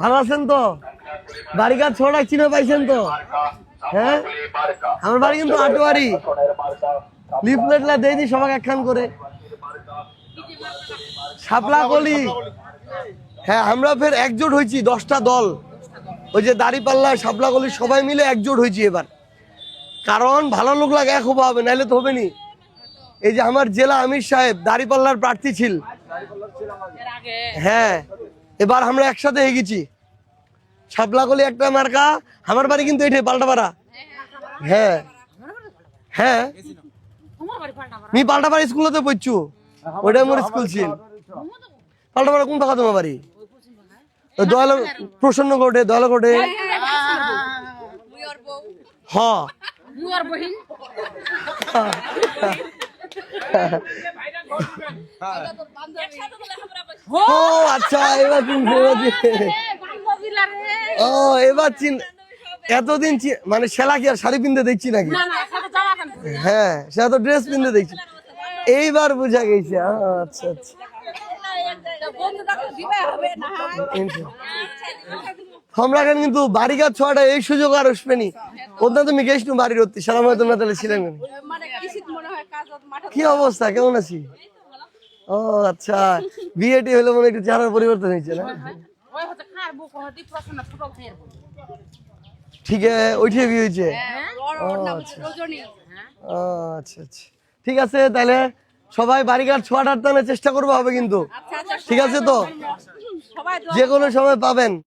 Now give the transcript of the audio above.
ভালো আছেন তো? বাড়িঘাট ছোড়া চিনে পাইছেন তো? হ্যাঁ, আমার বাড়ি কিন্তু আটোয়ারি। লিফলেটলা দেয়নি সবাই একখান করে। শাপলা কলি। হ্যাঁ, আমরা ফের একজোট হয়েছি 10টা দল। ওই যে দাড়িপাল্লা শাপলা কলি সবাই মিলে একজোট হয়েছি এবার। কারণ ভালো লোক লাগে এক হবা হবে, নাইলে তো হবে নি। এই যে আমার জেলা আমির সাহেব দাড়িপাল্লার প্রার্থী ছিল। হ্যাঁ, এবার আমরা একসাথে এগেছি। শাপলাকলি একটা মার্কা। আমার বাড়ি কিন্তু এটাই পাল্টাপাড়া। হ্যাঁ হ্যাঁ, মি পাল্টাপাড়া স্কুলতে পড়ছু। ওইটাই মোর স্কুল ছিল। পাল্টাপাড়া কোন ফাঁকা তোমার বাড়ি? দয়াল প্রসন্ন কোটে, দয়াল কোটে। হ্যাঁ, ও আচ্ছা, এবার ও এবার চিন। এতদিন মানে সেলা কি আর শাড়ি পিনতে দেখছি নাকি? হ্যাঁ, সে তো ড্রেস পিনতে দেখছি। এইবার বুঝা গেছে। আচ্ছা আচ্ছা, আমরা কিন্তু বাড়িঘাট ছোয়াটা এই সুযোগ আর আসবেনি। ওটা তুমি গেছ বাড়ির অতি সারা ময় তোমরা তাহলে ছিলেন। কি অবস্থা, কেমন আছি? ও আচ্ছা, বিয়েটি হলো মনে একটু চেহারার পরিবর্তন হয়েছে না? ঠিক আছে, ওইটাই বিয়ে হয়েছে। আচ্ছা আচ্ছা, ঠিক আছে তাহলে সবাই বাড়িঘাট ছোঁয়াটার টানার চেষ্টা করবো হবে কিন্তু। ঠিক আছে তো, যে কোনো সময় পাবেন।